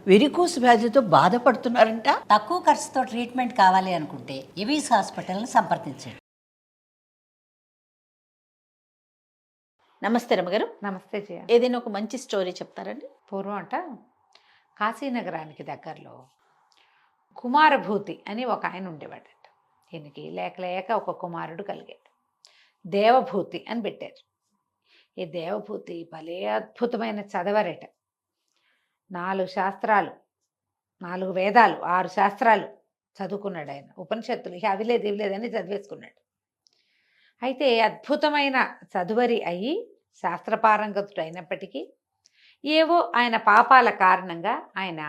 Varicose వ్యాధితో బాధపడుతున్నారంట. తక్కువ ఖర్చుతో ట్రీట్మెంట్ కావాలి అనుకుంటే ఎవిస్ హాస్పిటల్ని సంప్రదించండి. నమస్తే రమ్మగారు. నమస్తే జయ. ఏదైనా ఒక మంచి స్టోరీ చెప్తారండి? పూర్వం అంట కాశీనగరానికి దగ్గరలో కుమారభూతి అని ఒక ఆయన ఉండేవాడట. ఈయనకి లేక లేక ఒక కుమారుడు కలిగాడు. దేవభూతి అని పెట్టారు. ఈ దేవభూతి భలే అద్భుతమైన చదవరట. 4 శాస్త్రాలు, 4 వేదాలు, 6 శాస్త్రాలు చదువుకున్నాడు ఆయన. ఉపనిషత్తులు అవి లేదు ఇవి లేదని చదివేసుకున్నాడు. అయితే అద్భుతమైన చదువరి అయ్యి శాస్త్రపారంగతుడు అయినప్పటికీ ఏవో ఆయన పాపాల కారణంగా ఆయన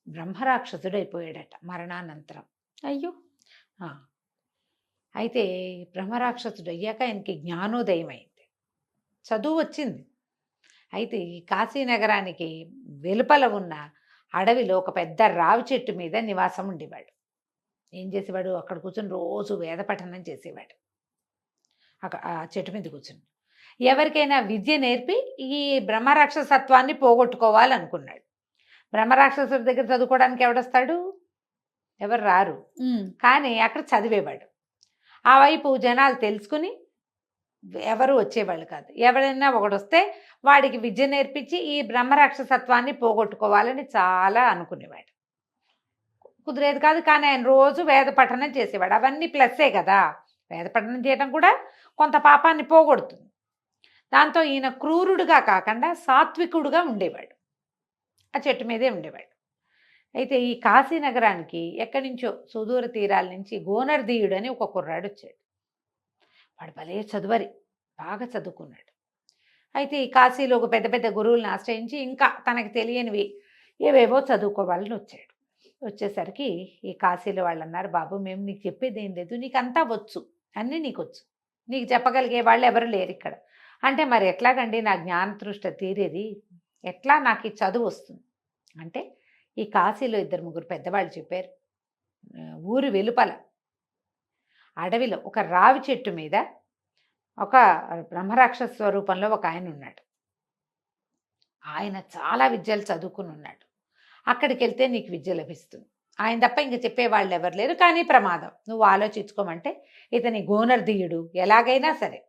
బ్రహ్మరాక్షసుడైపోయాడట మరణానంతరం. అయ్యో. అయితే బ్రహ్మరాక్షసుడు అయ్యాక ఆయనకి జ్ఞానోదయం అయింది, చదువు వచ్చింది. అయితే ఈ కాశీనగరానికి వెలుపల ఉన్న అడవిలో ఒక పెద్ద రావి చెట్టు మీద నివాసం ఉండేవాడు. ఏం చేసేవాడు? అక్కడ కూర్చొని రోజు వేద పఠనం చేసేవాడు. ఆ చెట్టు మీద కూర్చుని ఎవరికైనా విద్య నేర్పి ఈ బ్రహ్మరాక్షసత్వాన్ని పోగొట్టుకోవాలనుకున్నాడు. బ్రహ్మరాక్షసుడి దగ్గర చదువుకోవడానికి ఎవడొస్తాడు? ఎవరు రారు. కానీ అక్కడ చదివేవాడు. ఆ వైపు జనాలు తెలుసుకుని ఎవరు వచ్చేవాళ్ళు కాదు. ఎవరైనా ఒకడొస్తే వాడికి విద్య నేర్పించి ఈ బ్రహ్మరాక్షసత్వాన్ని పోగొట్టుకోవాలని చాలా అనుకునేవాడు. కుదిరేది కాదు. కానీ ఆయన రోజు వేద పఠనం చేసేవాడు. అవన్నీ ప్లస్సే కదా. వేద పఠనం చేయడం కూడా కొంత పాపాన్ని పోగొడుతుంది. దాంతో ఈయన క్రూరుడుగా కాకుండా సాత్వికుడుగా ఉండేవాడు. ఆ చెట్టు మీదే ఉండేవాడు. అయితే ఈ కాశీనగరానికి ఎక్కడి నుంచో సుదూర తీరాల నుంచి గోనర్దీయుడు అని ఒక కుర్రాడు వచ్చాడు. వాడు భలే చదువరి, బాగా చదువుకున్నాడు. అయితే ఈ కాశీలో ఒక పెద్ద పెద్ద గురువులను ఆశ్రయించి ఇంకా తనకు తెలియనివి ఏవేవో చదువుకోవాలని వచ్చాడు. వచ్చేసరికి ఈ కాశీలో వాళ్ళు అన్నారు, బాబు మేము నీకు చెప్పేది ఏం లేదు, నీకు అంతా వచ్చు, అన్నీ నీకు వచ్చు, నీకు చెప్పగలిగే వాళ్ళు ఎవరు లేరు ఇక్కడ. అంటే మరి ఎట్లాగండి నా జ్ఞానతృష్ట తీరేది, ఎట్లా నాకు ఈ చదువు వస్తుంది అంటే ఈ కాశీలో 2-3 పెద్దవాళ్ళు చెప్పారు. ఊరి వెలుపల అడవిలో ఒక రావి చెట్టు మీద ఒక బ్రహ్మరాక్షస స్వరూపంలో ఒక ఆయన ఉన్నాడు. ఆయన చాలా విద్యలు చదువుకుని ఉన్నాడు. అక్కడికి వెళ్తే నీకు విద్య లభిస్తుంది. ఆయన తప్ప ఇంక చెప్పేవాళ్ళు ఎవరు లేరు. కానీ ప్రమాదం, నువ్వు ఆలోచించుకోమంటే ఇతని గోనర్దీయుడు ఎలాగైనా సరే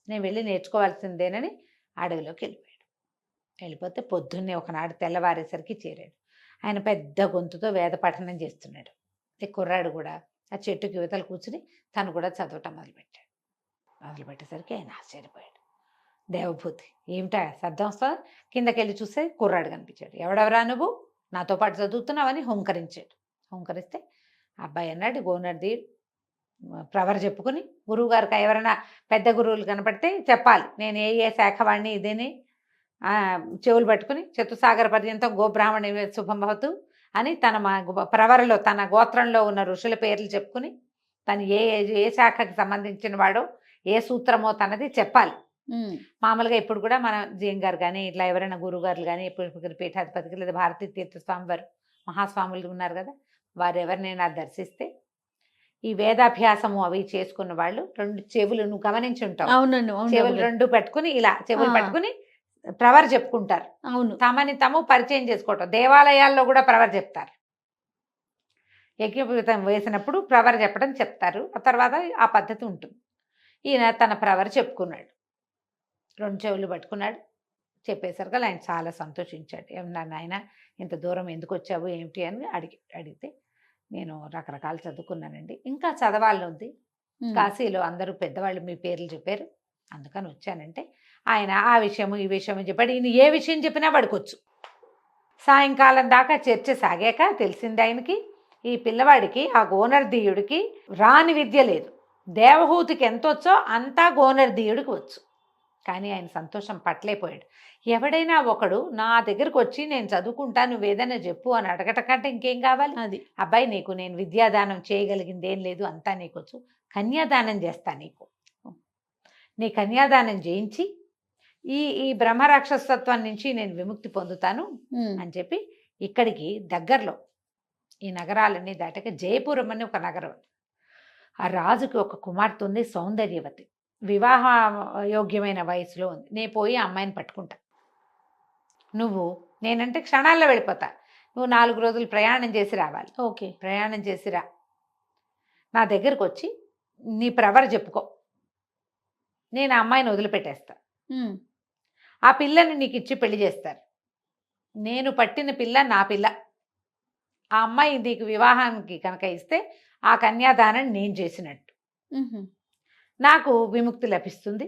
నేను వెళ్ళి నేర్చుకోవాల్సిందేనని అడవిలోకి వెళ్ళిపోయాడు. వెళ్ళిపోతే పొద్దున్నే ఒకనాడు తెల్లవారేసరికి చేరాడు. ఆయన పెద్ద గొంతుతో వేద పఠనం చేస్తున్నాడు. కుర్రాడు కూడా ఆ చెట్టుకి యువతలు కూర్చుని తను కూడా చదవటం మొదలుపెట్టేసరికి ఆయన ఆశ్చర్యపోయాడు. దేవభూతి ఏమిటా శబ్దం వస్తుందా? కిందకి వెళ్ళి చూస్తే కుర్రాడు కనిపించాడు. ఎవడెవరా నువ్వు, నాతో పాటు చదువుతున్నావని హుంకరించాడు. హుంకరిస్తే అబ్బాయి అన్నాడు, గోనర్దీయుడు ప్రవర చెప్పుకుని గురువుగారికి ఎవరైనా పెద్ద గురువులు కనపడితే చెప్పాలి, నేను ఏ శాఖ వాడిని ఇదేని చెవులు పట్టుకుని చతుసాగర పర్యంతం గోబ్రాహ్మణ శుభం భవతు అని తన ప్రవరలో తన గోత్రంలో ఉన్న ఋషుల పేర్లు చెప్పుకుని తను ఏ శాఖకి సంబంధించిన వాడో ఏ సూత్రమో తనది చెప్పాలి. మామూలుగా ఇప్పుడు కూడా మన జీఎం గారు కానీ ఇట్లా ఎవరైనా గురువుగారులు కానీ ఇప్పుడు పీఠాధిపతికి లేదా భారతీ తీర్థస్వామి వారు మహాస్వాములు ఉన్నారు కదా, వారు ఎవరినైనా దర్శిస్తే ఈ వేదాభ్యాసము అవి చేసుకున్న వాళ్ళు 2 చెవులు నువ్వు గమనించి ఉంటావు. అవునండి. చెవులు 2 పెట్టుకుని ఇలా చెవులు పట్టుకుని ప్రవర్ చెప్పుకుంటారు. అవును. తమని తాము పరిచయం చేసుకోవటం. దేవాలయాల్లో కూడా ప్రవర్ చెప్తారు. యజ్ఞోపవీతం వేసినప్పుడు ప్రవర్ చెప్పడం చెప్తారు. ఆ తర్వాత ఆ పద్ధతి ఉంటుంది. ఈయన తన ప్రవర్ చెప్పుకున్నాడు. 2 చెవులు పట్టుకున్నాడు. చెప్పేసరికి ఆయన చాలా సంతోషించాడు. ఏమన్నా నాయన ఇంత దూరం ఎందుకు వచ్చావు ఏమిటి అని అడిగితే నేను రకరకాలు చదువుకున్నానండి, ఇంకా చదవాలని ఉంది, కాశీలో అందరూ పెద్దవాళ్ళు మీ పేర్లు చెప్పారు అందుకని వచ్చానంటే ఆయన ఆ విషయము ఈ విషయము చెప్పాడు. ఈయన ఏ విషయం చెప్పినా పడుకోవచ్చు. సాయంకాలం దాకా చర్చ సాగాక తెలిసింది ఆయనకి ఈ పిల్లవాడికి ఆ గోనర్దీయుడికి రాని విద్య లేదు. దేవహూతికి ఎంత వచ్చో అంతా గోనర్దీయుడికి వచ్చు. కానీ ఆయన సంతోషం పట్టలేకపోయాడు. ఎవడైనా ఒకడు నా దగ్గరకు వచ్చి నేను చదువుకుంటా నువ్వు ఏదైనా చెప్పు అని అడగట కంటే ఇంకేం కావాలి? అది అబ్బాయి నీకు నేను విద్యాదానం చేయగలిగింది ఏం లేదు, అంతా నీకొచ్చు, కన్యాదానం చేస్తా, నీ కన్యాదానం చేయించి ఈ బ్రహ్మరాక్షసత్వం నుంచి నేను విముక్తి పొందుతాను అని చెప్పి ఇక్కడికి దగ్గరలో ఈ నగరాలన్నీ దాటక జయపురం అని ఒక నగరం. ఆ రాజుకి ఒక కుమార్తె ఉంది, సౌందర్యవతి, వివాహ యోగ్యమైన వయసులో ఉంది. నేను పోయి ఆ అమ్మాయిని పట్టుకుంటా, నువ్వు నేనంటే క్షణాల్లో వెళ్ళిపోతా, నువ్వు 4 రోజులు ప్రయాణం చేసి రావాలి. ఓకే. ప్రయాణం చేసి రా, నా దగ్గరకు వచ్చి నీ ప్రవర చెప్పుకో, నేను ఆ అమ్మాయిని వదిలిపెట్టేస్తా. ఉమ్. ఆ పిల్లని నీకు ఇచ్చి పెళ్లి చేస్తారు. నేను పట్టిన పిల్ల నా పిల్ల. ఆ అమ్మాయి నీకు వివాహానికి కనుక ఇస్తే ఆ కన్యాదానం నేను చేసినట్టు. ఉహుం. నాకు విముక్తి లభిస్తుంది.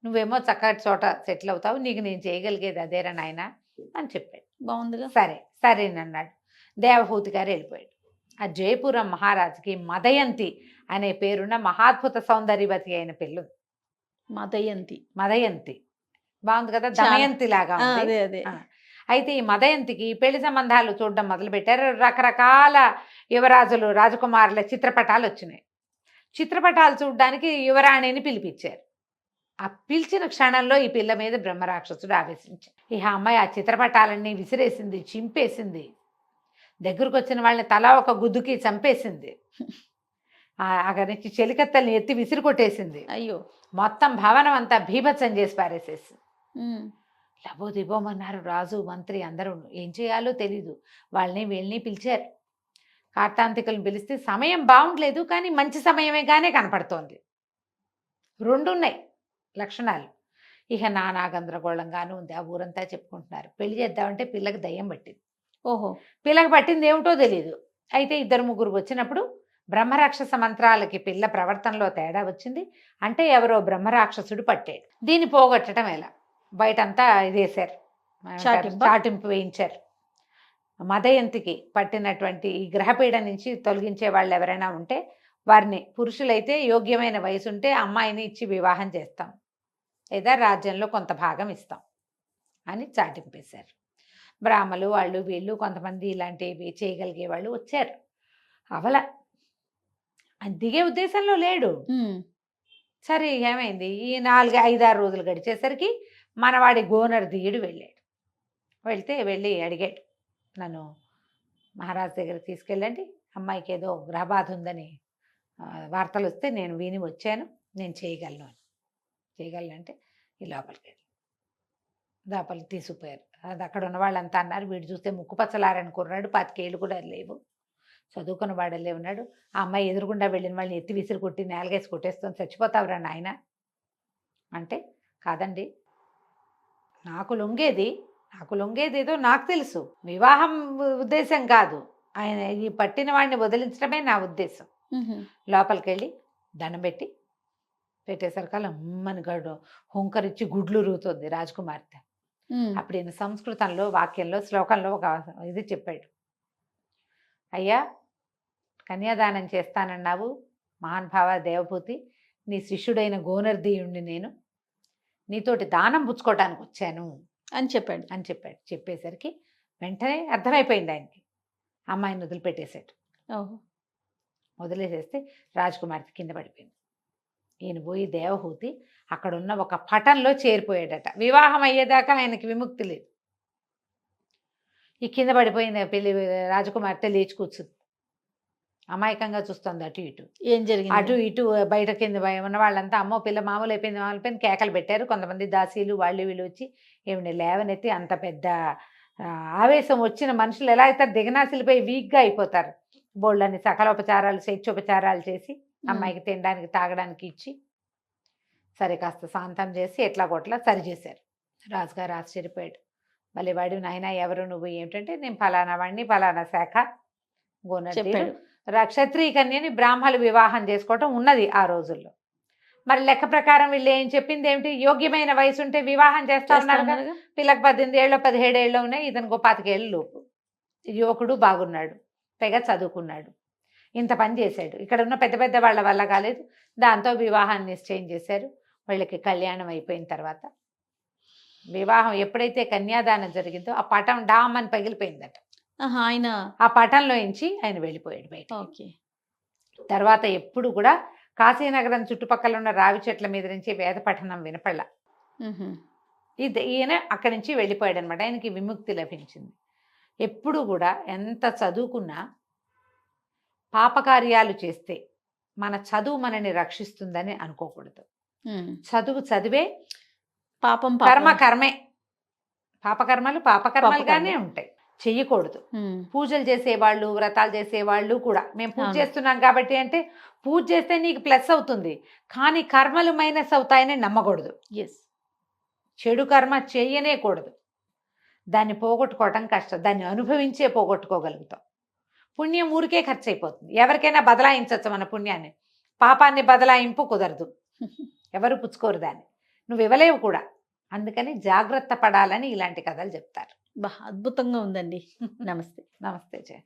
నువ్వేమో చక్కటి చోట సెటిల్ అవుతావు. నీకు నేను చేయగలిగేది అదేరా నాయన అని చెప్పాడు. బాగుందిగా. సరే సరేనన్నాడు. దేవహూతి గారు వెళ్ళిపోయాడు. ఆ జయపురం మహారాజుకి మదయంతి అనే పేరున్న మహాద్భుత సౌందర్యవతి అయిన పిల్ల మదయంతి. మదయంతి. బాగుంది కదా, చాలా. దమయంతి లాగా ఆ, ఉంది. అదే అదే. ఆ. అయితే ఈ మదయంతికి పెళ్లి సంబంధాలు చూడడం మొదలుపెట్టారు. రకరకాల యువరాజులు రాజకుమారుల చిత్రపటాలు వచ్చినాయి. చిత్రపటాలు చూడడానికి యువరాణిని పిలిపించారు. ఆ పిలిచిన క్షణంలో ఈ పిల్ల మీద బ్రహ్మరాక్షసుడు ఆవేశించాడు. ఈ అమ్మాయి ఆ చిత్రపటాలన్నీ విసిరేసింది, చింపేసింది. దగ్గరకు వచ్చిన వాళ్ళని తలా ఒక గుద్దుకి చంపేసింది. అక్కడి నుంచి చెలికత్తల్ని ఎత్తి విసిరి కొట్టేసింది. అయ్యో. మొత్తం భవనం అంతా భీభత్సం చేసి పారేసేసి ఉమ్. లబోదిబోమన్నారు రాజు మంత్రి అందరూ. ఏం చేయాలో తెలీదు. వాళ్ళని వీళ్ళని పిలిచారు. కార్తాంతికులను పిలిస్తే సమయం బాగుండలేదు, కానీ మంచి సమయమేగానే కనపడుతోంది. రెండున్నాయి లక్షణాలు. ఇక నానా గందరగోళంగానూ ఉంది. ఆ ఊరంతా చెప్పుకుంటున్నారు. పెళ్లి చేద్దామంటే పిల్లకి దయ్యం పట్టింది. ఓహో. పిల్లకి పట్టింది ఏమిటో తెలియదు. అయితే 2-3 వచ్చినప్పుడు బ్రహ్మరాక్షస మంత్రాలకి పిల్ల ప్రవర్తనలో తేడా వచ్చింది. అంటే ఎవరో బ్రహ్మరాక్షసుడు పట్టాడు. దీన్ని పోగొట్టడం ఎలా? బయటంతా ఇదేశారు, చాటింపు వేయించారు. మదయంతికి పట్టినటువంటి ఈ గ్రహపీడ నుంచి తొలగించే వాళ్ళు ఎవరైనా ఉంటే వారిని, పురుషులైతే యోగ్యమైన వయసు ఉంటే అమ్మాయిని ఇచ్చి వివాహం చేస్తాం, లేదా రాజ్యంలో కొంత భాగం ఇస్తాం అని చాటింపేశారు. బ్రాహ్మలు వాళ్ళు వీళ్ళు కొంతమంది ఇలాంటివి చేయగలిగే వాళ్ళు వచ్చారు. అవల దిగే ఉద్దేశంలో లేడు. సరే ఏమైంది, ఈ 4-5-6 రోజులు గడిచేసరికి మనవాడి గోనర్ దియుడు వెళ్ళాడు. వెళ్ళి అడిగాడు, నన్ను మహారాజు దగ్గరికి తీసుకెళ్ళండి, అమ్మాయికి ఏదో గ్రహబాధ ఉందని వార్తలు వస్తే నేను విని వచ్చాను, నేను చేయగలను అని. చేయగలనంటే ఈ లోపలికి తీసుకుపోయారు. అది అక్కడ ఉన్న వాళ్ళంతా అన్నారు, వీడు చూస్తే ముక్కుపచ్చలారని కుర్రాడు, 25 ఏళ్ళు కూడా లేవు, చదువుకున్న వాడలే ఉన్నాడు. ఆ అమ్మాయి ఎదురుగుండా వెళ్ళిన వాళ్ళని ఎత్తి విసిరి కొట్టి నేలగేసి కొట్టేస్తుంది, చచ్చిపోతావురా నాయన అంటే, కాదండి నాకు లొంగేది ఏదో నాకు తెలుసు, వివాహం ఉద్దేశం కాదు, ఆయన ఈ పట్టిన వాడిని వదిలించడమే నా ఉద్దేశం. లోపలికి వెళ్ళి దండం పెట్టేసరికల్ అమ్మని గడు హుంకరిచ్చి గుడ్లు రూతుంది రాజకుమార్తె. అప్పుడు ఈయన సంస్కృతంలో వాక్యంలో శ్లోకంలో ఒక ఇది చెప్పాడు, అయ్యా కన్యాదానం చేస్తానన్నావు మహానుభావ దేవభూతి, నీ శిష్యుడైన గోనర్దీయుణ్ణి నేను, నీతోటి దానం పుచ్చుకోవడానికి వచ్చాను అని చెప్పాడు. చెప్పేసరికి వెంటనే అర్థమైపోయింది ఆయనకి. అమ్మాయిని వదిలిపెట్టేశాడు. వదిలేసేస్తే రాజకుమార్తె కింద పడిపోయింది. ఈయన పోయి దేవహూతి అక్కడున్న ఒక పటంలో చేరిపోయాడట. వివాహం అయ్యేదాకా ఆయనకి విముక్తి లేదు. ఈ కింద పడిపోయింది పెళ్లి రాజకుమార్తె లేచి కూర్చుంది, అమాయకంగా చూస్తుంది అటు ఇటు. ఏం జరిగింది? అటు ఇటు బయట కింద ఉన్న వాళ్ళంతా అమ్మో పిల్ల మామూలు అయిపోయింది కేకలు పెట్టారు. కొంతమంది దాసీలు వాళ్ళు వీళ్ళు వచ్చి ఏమిటి లేవనెత్తి, అంత పెద్ద ఆవేశం వచ్చిన మనుషులు ఎలా అయితే దిగనాసిలిపోయి వీక్గా అయిపోతారు. బోళ్ళని సకలోపచారాలు స్వేచ్ఛోపచారాలు చేసి అమ్మాయికి తినడానికి తాగడానికి ఇచ్చి సరే కాస్త శాంతం చేసి ఎట్లా కొట్లా సరి చేశారు. రాజుగారు ఆశ్చర్యపోయాడు, మళ్ళీ వాడు నాయన ఎవరు నువ్వు ఏమిటంటే, నేను ఫలానా వాడిని ఫలానా శాఖ గోనర్దీయుడు, క్షత్రియ కన్యని బ్రాహ్మలు వివాహం చేసుకోవటం ఉన్నది ఆ రోజుల్లో. మరి లెక్క ప్రకారం వీళ్ళు ఏం చెప్పింది ఏమిటి, యోగ్యమైన వయసు ఉంటే వివాహం చేస్తా ఉన్నారు కదా. పిల్లకి 18 ఏళ్ళు 17 ఏళ్ళు ఉన్నాయి, ఇతను 25 ఏళ్ళు లోపు. యువకుడు బాగున్నాడు, పైగా చదువుకున్నాడు, ఇంత పని చేశాడు. ఇక్కడ ఉన్న పెద్ద పెద్ద వాళ్ళ వల్ల కాలేదు, దాంతో వివాహాన్ని నిశ్చయం చేశారు. వాళ్ళకి కళ్యాణం అయిపోయిన తర్వాత వివాహం ఎప్పుడైతే కన్యాదానం జరిగిందో ఆ పటం డామ్ అని పగిలిపోయిందట. ఆయన ఆ పటంలో నుంచి ఆయన వెళ్ళిపోయాడు బయట. తర్వాత ఎప్పుడు కూడా కాశీనగరం చుట్టుపక్కల ఉన్న రావి చెట్ల మీద నుంచి వేద పఠనం వినపడలా. ఈయన అక్కడి నుంచి వెళ్ళిపోయాడు అనమాట. ఆయనకి విముక్తి లభించింది. ఎప్పుడు కూడా ఎంత చదువుకున్నా పాపకార్యాలు చేస్తే మన చదువు మనని రక్షిస్తుందని అనుకోకూడదు. చదివే పాపం కర్మే, పాపకర్మలుగానే ఉంటాయి. చెయ్యకూడదు. పూజలు చేసేవాళ్ళు, వ్రతాలు చేసేవాళ్ళు కూడా మేము పూజ అవును. చేస్తున్నాం కాబట్టి అంటే పూజ చేస్తే నీకు ప్లస్ అవుతుంది, కానీ కర్మలు మైనస్ అవుతాయని నమ్మకూడదు. ఎస్. చెడు కర్మ చెయ్యనే కూడదు. దాన్ని పోగొట్టుకోవటం కష్టం, దాన్ని అనుభవించే పోగొట్టుకోగలుగుతాం. పుణ్యం ఊరికే ఖర్చు అయిపోతుంది. ఎవరికైనా బదలాయించవచ్చు మన పుణ్యాన్ని, పాపాన్ని బదలాయింపు కుదరదు, ఎవరు పుచ్చుకోరు దాన్ని, నువ్వు ఇవ్వలేవు కూడా. అందుకని జాగ్రత్త పడాలని ఇలాంటి కథలు చెప్తారు. అద్భుతంగా ఉందండి. నమస్తే. నమస్తే జయ.